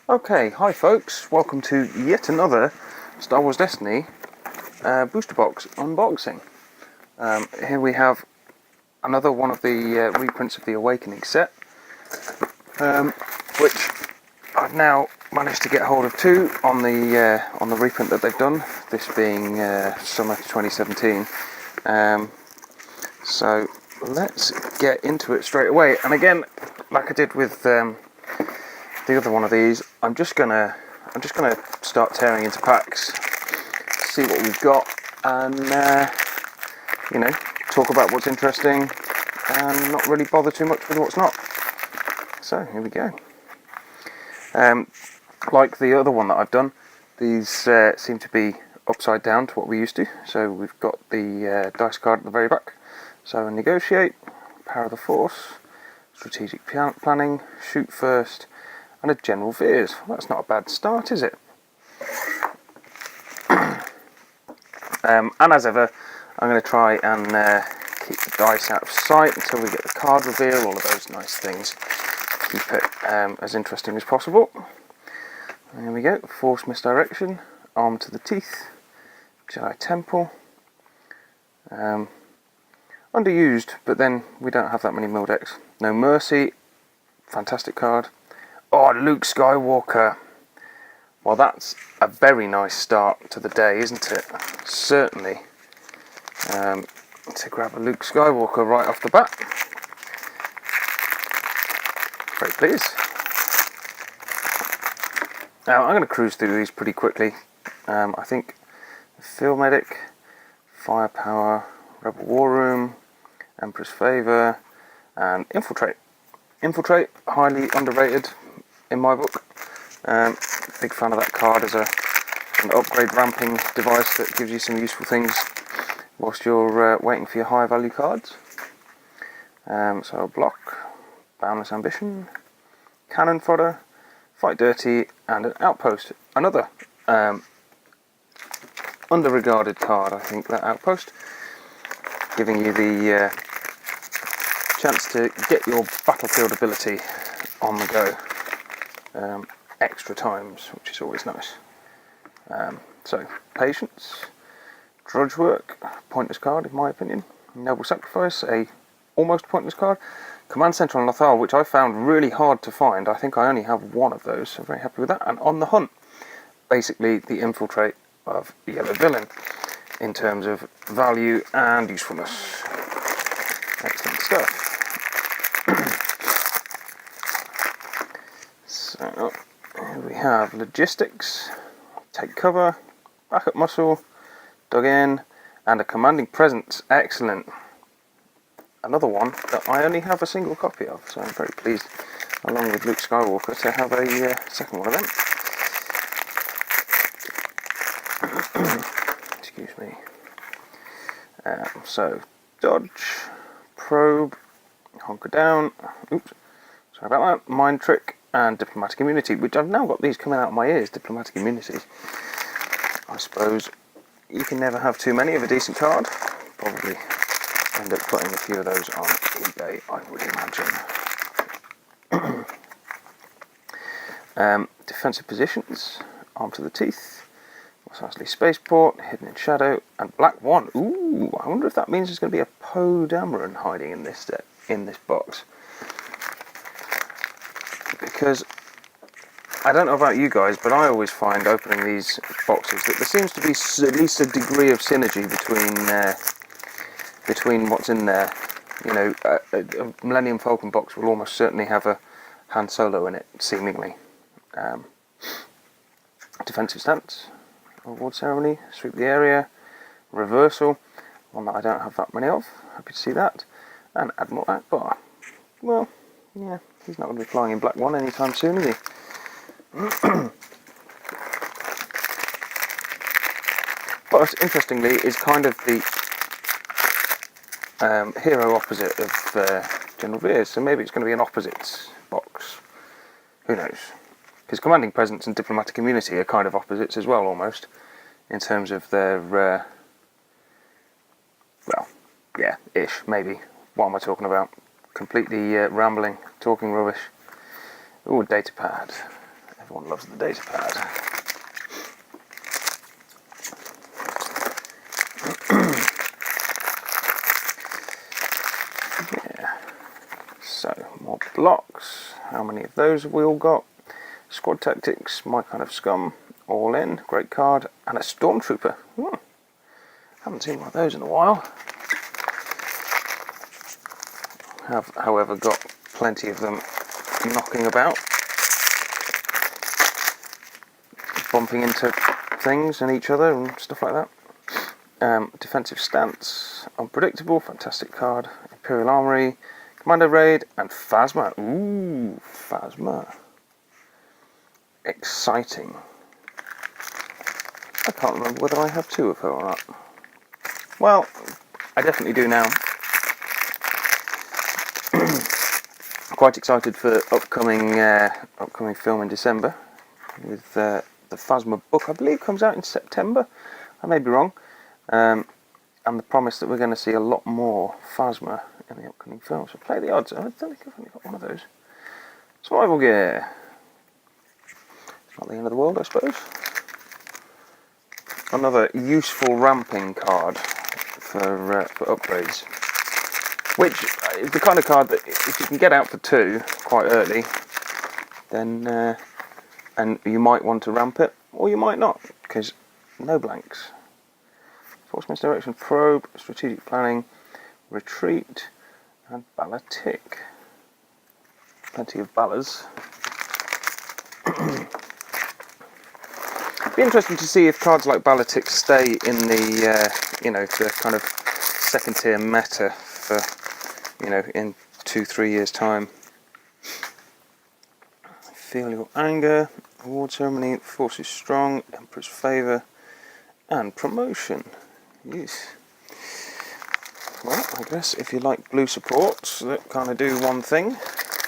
Okay, hi folks, welcome to yet another Star Wars Destiny booster box unboxing. Here we have another one of the reprints of the Awakening set, which I've now managed to get hold of two on the reprint that they've done, this being summer 2017. So let's get into it straight away, and again, like I did with the other one of these, I'm just gonna start tearing into packs, see what we've got, and talk about what's interesting, and not really bother too much with what's not. So here we go. Like the other one that I've done, these seem to be upside down to what we used to. So we've got the dice card at the very back. So negotiate, power of the force, strategic planning, shoot first, and a general veers. Well, that's not a bad start, is it? And as ever, I'm going to try and keep the dice out of sight until we get the card reveal, all of those nice things. Keep it as interesting as possible. There we go, Force Misdirection, Arm to the Teeth, Jedi Temple. Underused, but then we don't have that many mill decks. No Mercy, fantastic card. Oh, Luke Skywalker. Well, that's a very nice start to the day, isn't it? Certainly. To grab a Luke Skywalker right off the bat. Very pleased. Now, I'm going to cruise through these pretty quickly. I think Field Medic, Firepower, Rebel War Room, Emperor's Favour, and Infiltrate. Infiltrate, highly underrated in my book. Big fan of that card as an upgrade ramping device that gives you some useful things whilst you're waiting for your higher value cards. So Block, Boundless Ambition, Cannon Fodder, Fight Dirty, and an Outpost. Another under-regarded card, I think, that Outpost, giving you the chance to get your battlefield ability on the go extra times, which is always nice. So, Patience, Drudge Work, pointless card in my opinion. Noble Sacrifice, a almost pointless card. Command Center on Lothal, which I found really hard to find. I think I only have one of those, so very happy with that. And On the Hunt, basically the Infiltrate of Yellow Villain in terms of value and usefulness. Excellent stuff. So here we have Logistics, Take Cover, Backup Muscle, Dug In, and a Commanding Presence. Excellent. Another one that I only have a single copy of, so I'm very pleased, along with Luke Skywalker, to have a second one of them. Excuse me. So, Dodge, Probe, Hunker Down, oops, sorry about that, Mind Trick, and Diplomatic Immunity, which I've now got these coming out of my ears, Diplomatic Immunity. I suppose you can never have too many of a decent card. Probably end up putting a few of those on eBay, I would imagine. Defensive Positions, Arm to the Teeth, Mos Eisley Spaceport, Hidden in Shadow, and Black One. Ooh, I wonder if that means there's going to be a Poe Dameron hiding in this box. Because I don't know about you guys, but I always find opening these boxes that there seems to be at least a degree of synergy between what's in there. You know, a Millennium Falcon box will almost certainly have a Han Solo in it, seemingly. Defensive Stance, Award Ceremony, Sweep the Area, Reversal, one that I don't have that many of, happy to see that, and Admiral Akbar. Well, yeah, he's not going to be flying in Black One anytime soon, is he? But interestingly, is kind of the hero opposite of General Veers, so maybe it's going to be an opposites box. Who knows? Because Commanding Presence and Diplomatic Immunity are kind of opposites as well, almost, in terms of their, well, yeah, ish, maybe. What am I talking about? Completely rambling, talking rubbish. Ooh, Datapad. Everyone loves the data pad. Yeah. So, more blocks. How many of those have we all got? Squad Tactics, My Kind of Scum, All In, great card, and a Stormtrooper. Haven't seen one of those in a while. Have, however, got plenty of them knocking about, bumping into things and each other and stuff like that. Defensive Stance, Unpredictable, fantastic card. Imperial Armory, Commando Raid, and Phasma. Ooh, Phasma. Exciting. I can't remember whether I have two of her or not. Well, I definitely do now. Quite excited for upcoming film in December with the Phasma book. I believe comes out in September. I may be wrong. And the promise that we're going to see a lot more Phasma in the upcoming film. So play the odds. I don't think I've only got one of those. Survival gear. It's not the end of the world, I suppose. Another useful ramping card for upgrades, which is the kind of card that if you can get out for 2 quite early, then and you might want to ramp it, or you might not, because no blanks. Force Misdirection, Probe, Strategic Planning, Retreat, and Balatic. Plenty of ballas. Be interesting to see if cards like Balatic stay in the the kind of second tier meta for in 2-3 years time. Feel Your Anger, Award Ceremony, Force is Strong, Emperor's Favour, and Promotion. Yes. Well, I guess if you like blue supports that kind of do one thing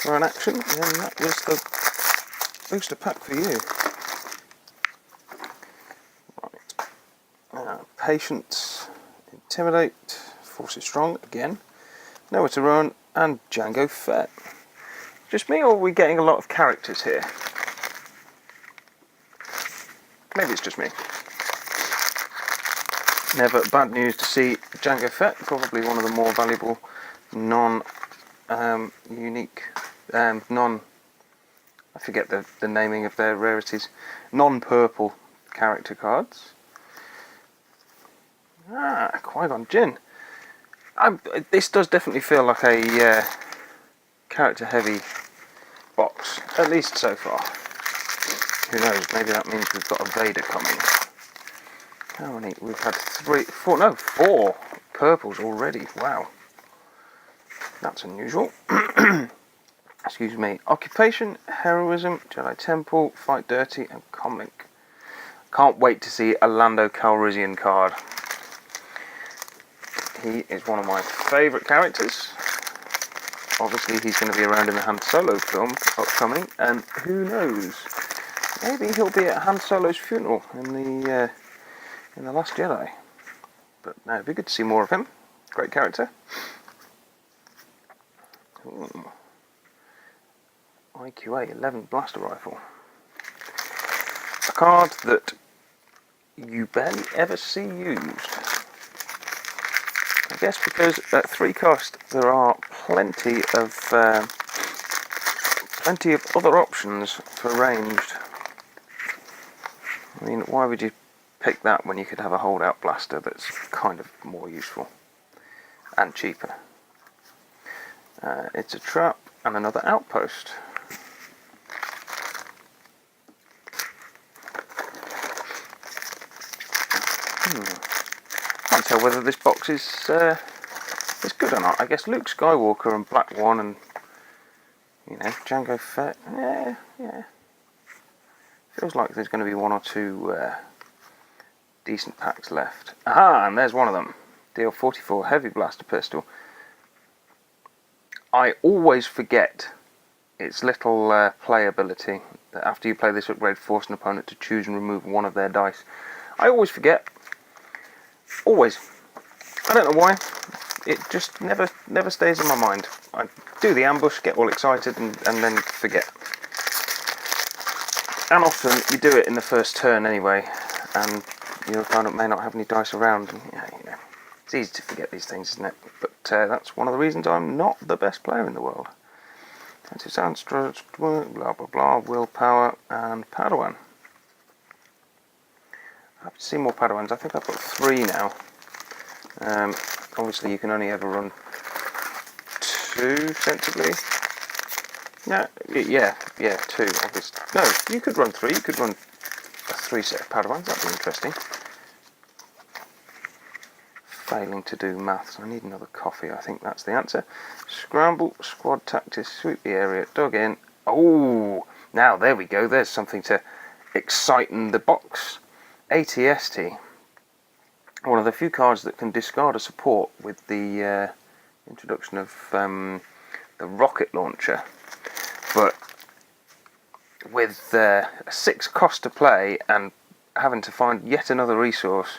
for an action, then that was the booster pack for you. Patience, Intimidate, Force is Strong again, Nowhere to Run, and Jango Fett. Just me, or are we getting a lot of characters here? Maybe it's just me. Never bad news to see Jango Fett, probably one of the more valuable non-unique, I forget the naming of their rarities, non-purple character cards. Qui-Gon Jinn. This does definitely feel like a character-heavy box, at least so far. Who knows? Maybe that means we've got a Vader coming. How many? We've had 4 purples already. Wow, that's unusual. Excuse me. Occupation, Heroism, Jedi Temple, Fight Dirty, and Comlink. Can't wait to see a Lando Calrissian card. He is one of my favourite characters. Obviously, he's going to be around in the Han Solo film upcoming, and who knows? Maybe he'll be at Han Solo's funeral in the Last Jedi. But no, it'd be good to see more of him. Great character. Ooh. IQA 11 blaster rifle. A card that you barely ever see used. I guess because at 3 cost there are plenty of other options for ranged. I mean, why would you pick that when you could have a holdout blaster that's kind of more useful and cheaper? It's a trap and another outpost. Can't tell whether this box is good or not. I guess Luke Skywalker and Black One and Jango Fett. Yeah. Feels like there's going to be 1 or 2 decent packs left. Aha, and there's one of them. DL44 Heavy Blaster Pistol. I always forget its little playability. After you play this upgrade, force an opponent to choose and remove 1 of their dice. I always forget. Always. I don't know why. It just never stays in my mind. I do the ambush, get all excited, and then forget. And often you do it in the first turn anyway, and you'll find it may not have any dice around. And, it's easy to forget these things, isn't it? But that's one of the reasons I'm not the best player in the world. Anti-Sandstrom, blah blah blah, willpower, and Padawan. I have to see more Padawans. I think I've got 3 now. Obviously you can only ever run 2, sensibly. Yeah, 2, obviously. No, you could run 3. You could run a 3 set of Padawans. That'd be interesting. Failing to do maths. I need another coffee. I think that's the answer. Scramble, squad tactics, sweep the area, dug in. Oh, now there we go. There's something to exciten the box. ATST. One of the few cards that can discard a support with the introduction of the rocket launcher. But with a 6 cost to play and having to find yet another resource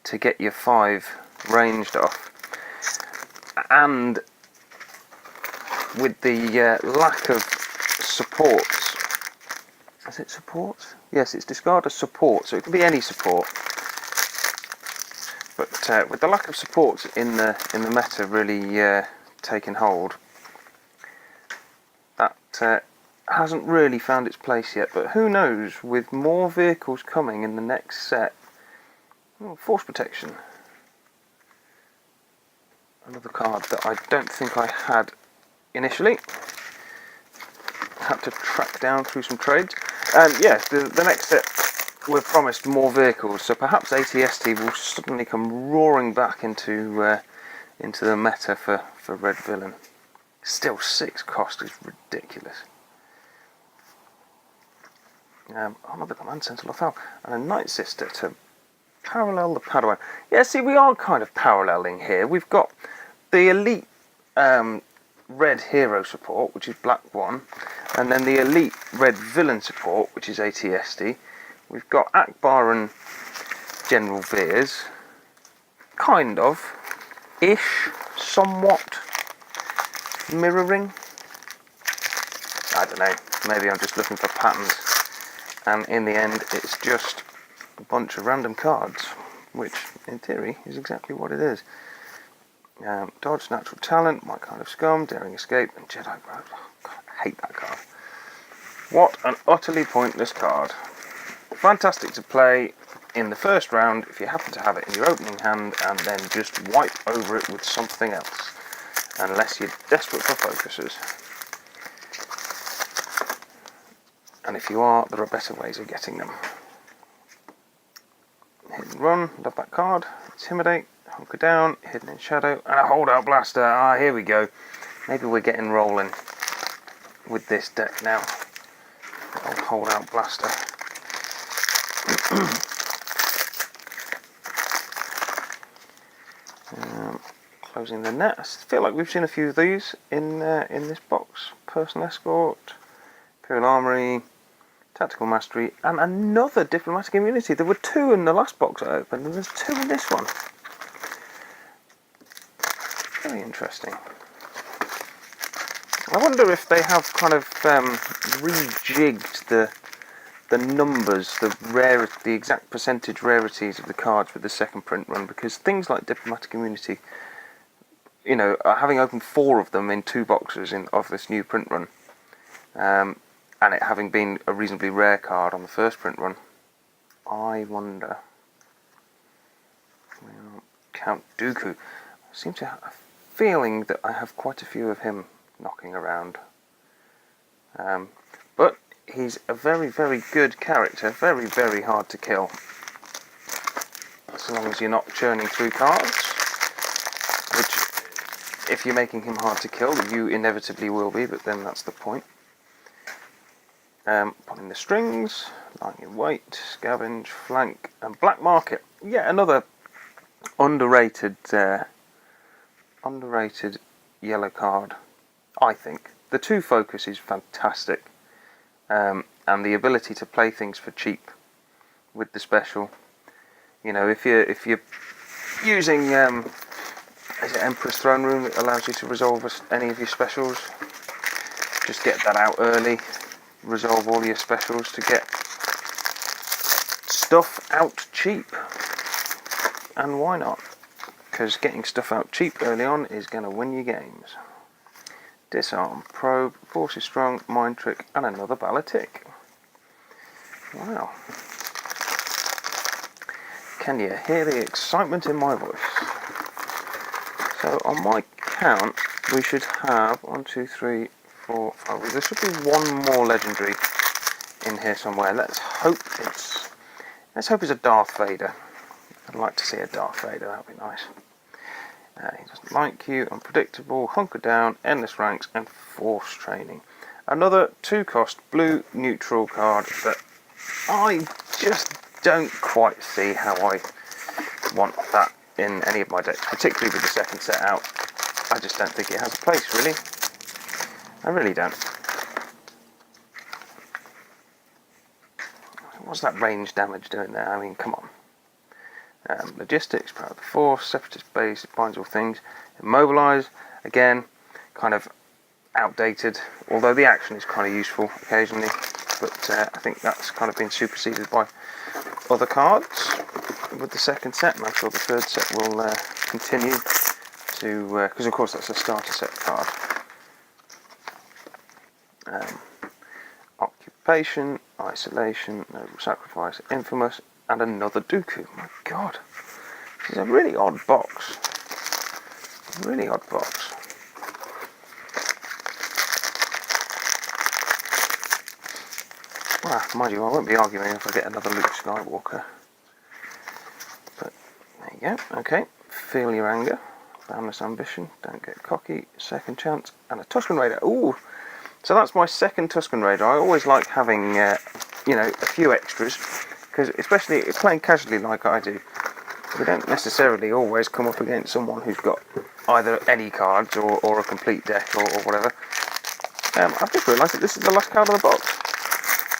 to get your 5 ranged off, and with the lack of supports, is it supports? Yes, it's discard a support, so it can be any support. But with the lack of supports in the meta really taking hold, that hasn't really found its place yet. But who knows? With more vehicles coming in the next set, force protection. Another card that I don't think I had initially. Had to track down through some trades. Yes, the next set we're promised more vehicles, so perhaps ATST will suddenly come roaring back into the meta for Red Villain. Still 6 cost is ridiculous. Another Command Center Lothal and a Night Sister to parallel the Padawan. Yeah, see, we are kind of paralleling here. We've got the elite red hero support, which is Black 1, and then the elite red villain support, which is ATST. We've got Akbar and General Veers, kind of, ish, somewhat mirroring. I don't know, maybe I'm just looking for patterns, and in the end it's just a bunch of random cards, which in theory is exactly what it is. Dodge, Natural Talent, My Kind of Scum, Daring Escape, and Jedi Road. Oh, God, I hate that card. What an utterly pointless card. Fantastic to play in the first round if you happen to have it in your opening hand, and then just wipe over it with something else, unless you're desperate for focusers. And if you are, there are better ways of getting them. Hit and Run, love that card. Intimidate, Hunker Down, Hidden in Shadow, and a Holdout Blaster. Ah, here we go. Maybe we're getting rolling with this deck now. Old Holdout Blaster. Closing the net. I feel like we've seen a few of these in this box. Personal Escort, Imperial Armory, Tactical Mastery, and another Diplomatic Immunity. There were 2 in the last box I opened, and there's 2 in this one. Very interesting. I wonder if they have kind of rejigged the numbers, the exact percentage rarities of the cards with the second print run, because things like Diplomatic Immunity, having opened 4 of them in 2 boxes of this new print run, and it having been a reasonably rare card on the first print run, I wonder. Count Dooku. I seem to have a feeling that I have quite a few of him knocking around. But he's a very, very good character, very, very hard to kill. As long as you're not churning through cards, which, if you're making him hard to kill, you inevitably will be, but then that's the point. Pulling the strings, lying in wait, scavenge, flank, and black market. Yeah, another underrated yellow card, I think. The 2 focus is fantastic, and the ability to play things for cheap with the special. If you're using is it Emperor's Throne Room that allows you to resolve any of your specials, just get that out early. resolve all your specials to get stuff out cheap. And why not? Because getting stuff out cheap early on is going to win you games. Disarm, probe, force is strong, mind trick, and another Ballitic. Wow. Can you hear the excitement in my voice? So on my count, we should have 1, 2, 3, 4, 5. There should be one more legendary in here somewhere. Let's hope it's a Darth Vader. I'd like to see a Darth Vader. That'd be nice. He doesn't like you. Unpredictable. Hunker down. Endless ranks and force training. Another 2-cost blue neutral card that I just don't quite see how I want that in any of my decks, particularly with the second set out. I just don't think it has a place, really. I really don't. What's that range damage doing there? I mean, come on. Logistics, power of the force, separatist base, it binds all things. Immobilize, again, kind of outdated, although the action is kind of useful occasionally, but I think that's kind of been superseded by other cards with the second set, and I'm sure the third set will continue to, because of course that's a starter set card. Occupation, isolation, noble sacrifice, infamous, and another Dooku. My god, this is a really odd box. Really odd box. Well, mind you, I won't be arguing if I get another Luke Skywalker. But there you go. Okay, feel your anger, boundless ambition, don't get cocky, second chance, and a Tusken Raider. Ooh, so that's my second Tusken Raider. I always like having, you know, a few extras, because especially playing casually like I do, we don't necessarily always come up against someone who's got either any cards or a complete deck or whatever. I've just realised that this is the last card of the box.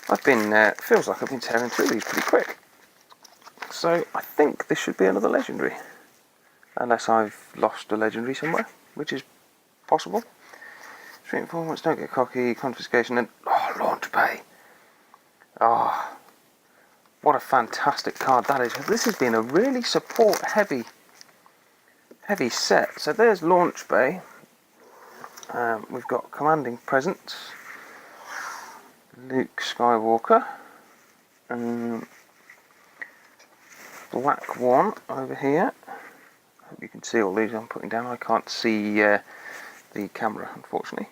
I've been, feels like I've been tearing through these pretty quick. So I think this should be another legendary. Unless I've lost a legendary somewhere, which is possible. Street performance, don't get cocky, confiscation, and launch bay. Oh, what a fantastic card that is. This has been a really support heavy set. So there's launch bay. We've got commanding presence. Luke Skywalker. Black one over here. Hope you can see all these I'm putting down. I can't see the camera, unfortunately.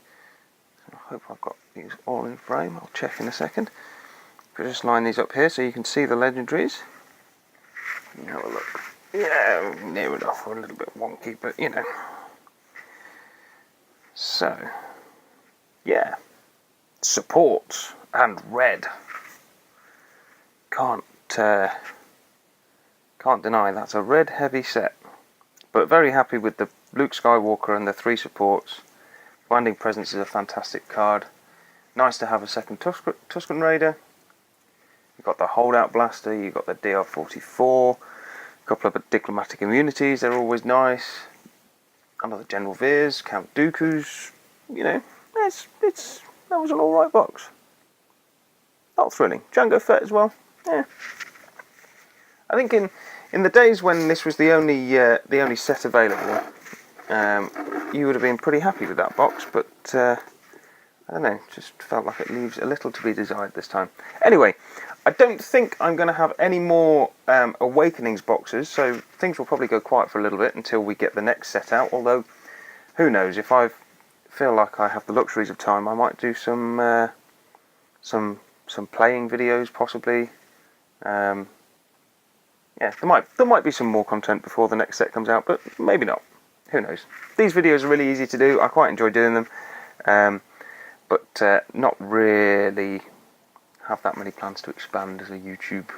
So I hope I've got these all in frame. I'll check in a second. But just line these up here so you can see the legendaries. Have a look. Yeah, near enough. A little bit wonky, but you know. So, yeah. Support and red. Can't deny that's a red heavy set. But very happy with the Luke Skywalker and the 3 supports. Commanding Presence is a fantastic card. Nice to have a second Tusken Raider. You've got the Holdout Blaster, you've got the DR-44, a couple of diplomatic immunities, they're always nice. Another General Veers, Count Dooku's, you know, that was an alright box. Not thrilling. Jango Fett as well, yeah. I think in the days when this was the only set available, you would have been pretty happy with that box, but I don't know, just felt like it leaves a little to be desired this time. Anyway, I don't think I'm going to have any more Awakenings boxes, so things will probably go quiet for a little bit until we get the next set out, although, who knows, if I feel like I have the luxuries of time, I might do some playing videos, possibly. Yeah, there might be some more content before the next set comes out, but maybe not. Who knows? These videos are really easy to do. I quite enjoy doing them, but not really have that many plans to expand as a YouTube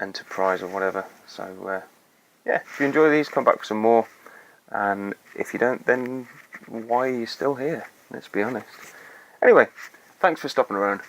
enterprise or whatever. So yeah, if you enjoy these, come back for some more, and if you don't, then why are you still here? Let's be honest. Anyway, thanks for stopping around.